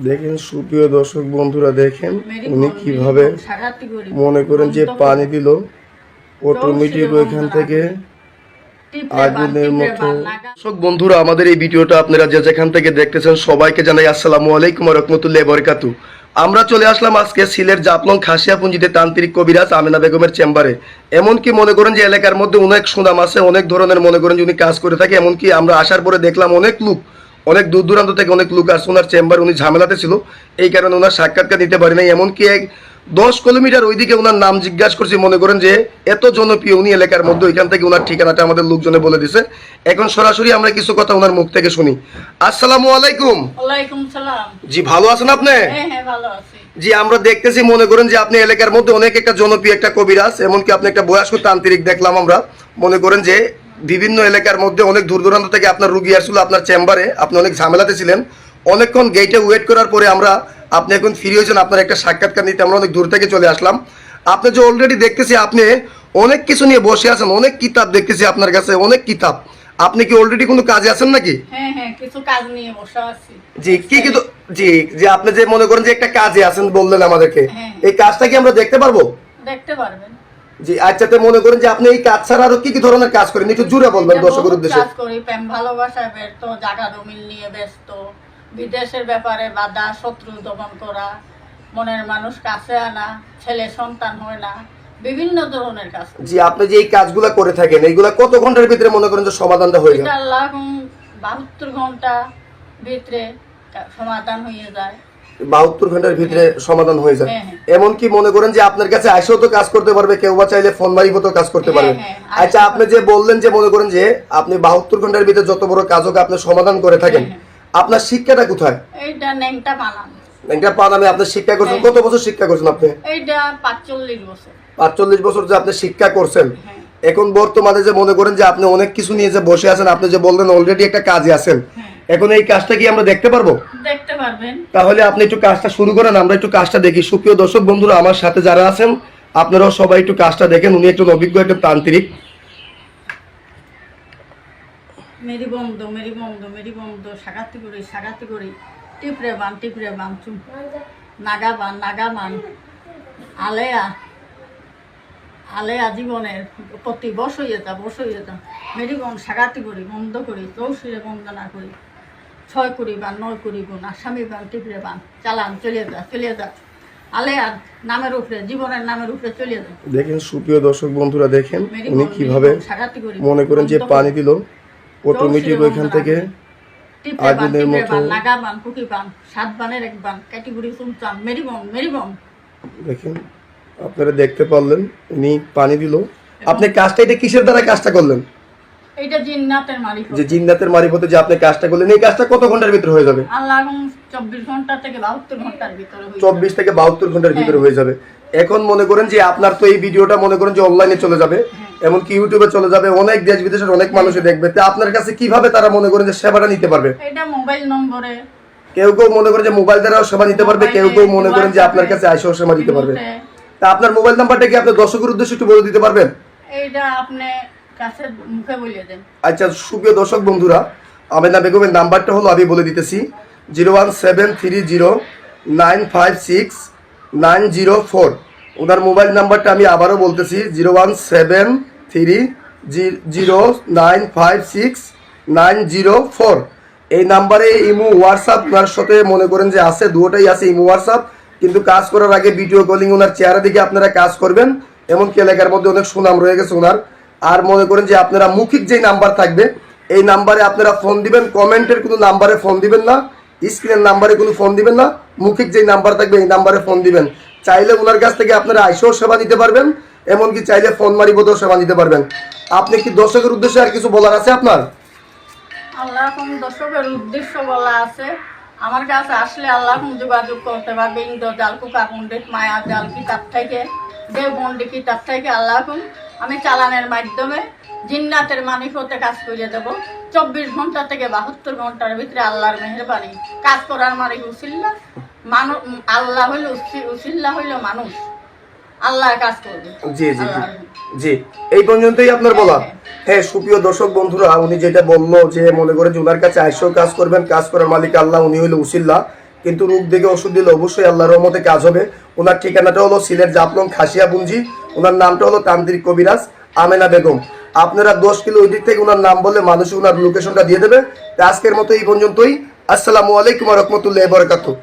দেখেন সুপ্রিয় দর্শক বন্ধুরা, দেখেন উনি কিভাবে মনে করেন যে পানি দিল অটোমেটিক ওইখান থেকে আগুনের মতো। দর্শক বন্ধুরা, আমাদের এই ভিডিওটা আপনারা যে যেখান থেকে দেখতেছেন সবাইকে জানাই আসসালামু আলাইকুম ওয়া রাহমাতুল্লাহি ওয়া বারাকাতুহু। আমরা চলে আসলাম আজকে সিলেট জাফলং খাসিয়াপুঞ্জিতে তান্ত্রিক কবিরাজ আমেনা বেগমের চেম্বারে। এমনকি মনে করেন যে এলাকার মধ্যে অনেক সুনাম আছে, অনেক ধরনের মনে করেন যে উনি কাজ করে থাকে। এমনকি আমরা আসার পরে দেখলাম অনেক দূর দূরান্ত থেকে অনেক লোক আসছে ওনার চেম্বার। উনি ঝামেলাতে ছিল, এই কারণে ওনার সাক্ষাৎকার নিতে পারে নাই। এমনকি 10 কিলোমিটার ওইদিকে ওনার নাম জিজ্ঞাসা করছি, মনে করেন যে এত জনপ্রিয় উনি এলাকার মধ্যে। ওইখান থেকে ওনার ঠিকানাটা আমাদের লোকজনে বলে দিছে। এখন সরাসরি আমরা কিছু কথা ওনার মুখ থেকে শুনি। আসসালামু আলাইকুম। ওয়ালাইকুম সালাম। জি, ভালো আছেন আপনি? হ্যাঁ, ভালো আছি। জি, আমরা দেখতেছি মনে করেন যে আপনি এলাকার মধ্যে অনেক একটা জনপ্রিয় একটা কবিরাজ, এমনকি আপনি একটা বয়স্ক তান্ত্রিক দেখলাম আমরা। মনে করেন যে বিভিন্ন এলাকার মধ্যে অনেক দূর দূরান্ত থেকে আপনার রুগী আসছিল আপনার চেম্বারে। আপনি অনেক ঝামেলাতে ছিলেন, অনেকক্ষণ গেটে ওয়েট করার পরে আপনি এখন ফ্রি হয়েছেন, আপনার একটা সাক্ষাৎকার নিতে আমরা অনেক দূর থেকে চলে আসলাম। আপনি যে অলরেডি দেখতেছি আপনি অনেক কিছু নিয়ে বসে আছেন, অনেক কিতাব দেখতেছি আপনার কাছে, অনেক কিতাব। আপনি কি অলরেডি কোনো কাজে আছেন নাকি? হ্যাঁ, কিছু কাজ নিয়ে বসে আছি। জি, কি কিন্তু জি যে আপনি যে মনে করেন যে একটা কাজে আছেন বললেন আমাদেরকে, এই কাজটা কি আমরা দেখতে পারবো? দেখতে পারবেন। জি, আচ্ছা, তো মনে করেন যে আপনি এই কাজ ছাড়া আরো কি কি ধরনের কাজ করেন, একটু জুড়ে বলবেন দর্শকের উদ্দেশ্যে। কাজ করি, প্রেম ভালোবাসায় ব্যস্ত, জায়গা জমি নিয়ে ব্যস্ত, বিদেশের ব্যাপারে বাধা, শত্রু দমন করা, মনের মানুষ কাছে আনা, ছেলে সন্তান হয় না, বিভিন্ন ধরনের কাজ। জি, আপনি যে এই কাজগুলো করে থাকেন এইগুলা কত ঘন্টার ভিতরে মনে করেন যে সমাধানটা হয়ে যায়? 72 ঘন্টা ভিতরে সমাধান হয়ে যায়। 72 ঘন্টার ভিতরে সমাধান হয়ে যায়। এমনকি মনে করেন যে আপনার কাছে আইসেও তো কাজ করতে পারবে, কেউ বা চাইলে ফোন মারিও তো কাজ করতে পারবে। আচ্ছা, আপনি যে বললেন যে মনে করেন যে আপনি 72 ঘন্টার ভিতরে যত বড় কাজ হোক আপনি সমাধান করে থাকেন, আপনার শিক্ষাটা কোথায়? এইটা নেংটা বানান। নেংটা পানামে আপনি শিক্ষা করছেন? কত বছর শিক্ষা করছেন আপনি? এইটা 45 বছর। 45 বছর যে আপনি শিক্ষা করছেন। এখন বর্তমানে যে মনে করেন যে আপনি অনেক কিছু নিয়ে যে বসে আছেন, আপনি যে বললেন অলরেডি একটা কাজে আছেন, এখন এই কাজটা কি আমরা দেখতে পারবো? দেখতে পারবেন। তাহলে আপনি একটু কাজটা শুরু করেন, আমরা একটু কাজটা দেখি। সুপ্রিয় দর্শক বন্ধুরা, আমার সাথে যারা আছেন আপনারাও সবাই একটু কাজটা দেখেন। উনি একটু অভিজ্ঞ একটা তান্ত্রিক। মেরি বন্ধ সাগাতি করি টিপরে বান চুম নাগা বান আলেয়া জীবনের প্রতি বসইয়ে যা মেরি বন সাগাতি করি বন্ধ করি চৌশিরে বন্দনা করি 6 করি বান 9 করি গুণ আসামি বান টিপরে বান চালান চলিয়ে যা আলেয়া নামের উপরে, জীবনের নামের উপরে চলিয়ে যা। দেখেন সুপ্রিয় দর্শক বন্ধুরা, দেখেন উনি কিভাবে মনে করেন যে পানি দিল অটোমেটিক ওইখান থেকে আগুনের মতো। লাগা বান কুকি বান 7 বানের 1 বান ক্যাটেগরি চুমচাম মেরি বম। দেখেন আপনারা দেখতে পারলেন উনি পানি দিল। আপনি কাজটা এটা কিসের দ্বারা কাজটা করলেন? এটা জিন্নাতের মারিফত। যে জিন্নাতের মারিফতে যে আপনি কাজটা করলেন, এই কাজটা কত ঘন্টার ভিতরে হয়ে যাবে? আল্লাহ 24 ঘন্টা থেকে 72 ঘন্টার ভিতরে হয়ে যাবে। 24 থেকে 72 ঘন্টার ভিতরে হয়ে যাবে। এখন মনে করেন যে আপনার তো এই ভিডিওটা মনে করেন যে অনলাইনে চলে যাবে, এমনকি ইউটিউবে চলে যাবে, অনেক দেশ বিদেশের অনেক মানুষ দেখবে। তো আপনার কাছে কিভাবে তারা মনে করেন যে সেবাটা নিতে পারবে? এটা মোবাইল নম্বরে কেউ মনে করেন যে মোবাইল দ্বারাও সেবা নিতে পারবে, কেউ মনে করেন যে আপনার কাছে আইসেও সেবা দিতে পারবে। তা আপনার মোবাইল নাম্বারটা কি আপনি দর্শকের উদ্দেশ্যে একটু বলে দিতে পারবেন? এইটা আপনি কাছে মুখে বলে দেন। আচ্ছা, সুপ্রিয় দর্শক বন্ধুরা, আমেনা বেগমের নাম্বারটা হলো আমি বলে দিতেছি 01730956904। ওনার মোবাইল নাম্বারটা আমি আবারও বলতেছি 01730956904। এই নাম্বারে ইমো হোয়াটসঅ্যাপ ওনার সাথে মনে করেন যে আছে, দুটোটাই আছে, ইমো হোয়াটসঅ্যাপ। কিন্তু কাজ করার আগে ভিডিও কলিং ওনার চেহারা দিকে আপনারা কাজ করবেন। এমনকি এলাকার মধ্যে অনেক সুনাম রয়ে গেছে ওনার। আর মনে করেন যে আপনারা মৌখিক যেই নাম্বার থাকবে এই নাম্বারে আপনারা ফোন দিবেন, কমেন্টের কোনো নাম্বারে ফোন দিবেন না, স্ক্রিনের নাম্বারে কোনো ফোন দিবেন না, মৌখিক যেই নাম্বার থাকবে এই নাম্বারে ফোন দিবেন। চাইলে ওনার কাছ থেকে আপনারা আইসেও সেবা নিতে পারবেন, এমনকি চাইলে ফোন মারিবতেও সেবা নিতে পারবেন। আপনি কি দর্শকের উদ্দেশ্যে আর কিছু বলার আছে আপনার? আল্লাহ কোন দর্শকের উদ্দেশ্য বলা আছে, আমার কাছে আসলে আল্লাহ কোন যোগাযোগ করতে পারবে। ইন্দ্র জাল কুকা পণ্ডিত মায়া জাল কিতাব থেকে দেবন্ডি কিতাব থেকে আল্লাহ কোন আমি চালানের মাধ্যমে জিন্নাতের মানিফতে কাজ করে দেব। 24 ঘন্টা থেকে 72 ঘন্টার ভিতরে আল্লাহর মেহেরবানি কাজ করার মালিক উসিল্লা। আল্লাহ হইল উসিল্লা হইল মানুষ, আল্লাহ কাজ করবে। জি জি জি জি, এই পর্যন্তই আপনার বলা। হ্যাঁ, সুপ্রিয় দর্শক বন্ধুরা, উনি যেটা বললো যে মনে করে যে ওনার কাছে আইসেও কাজ করবেন, কাজ করার মালিক আল্লাহ, উনি হইলো উসিল্লা, কিন্তু রোগ দেখে ওষুধ দিলে অবশ্যই আল্লাহর রহমতে কাজ হবে। ওনার ঠিকানাটা হলো সিলেট জাফলং খাসিয়াপুঞ্জি, ওনার নামটা হলো তান্ত্রিক কবিরাজ আমেনা বেগম। আপনারা 10 কিলো ওই দিক থেকে ওনার নাম বললে মানুষ ওনার লোকেশনটা দিয়ে দেবে। আজকের মতো এই পর্যন্তই। আসসালামু আলাইকুম ওয়া রাহমাতুল্লাহি ওয়া বারাকাতুহু।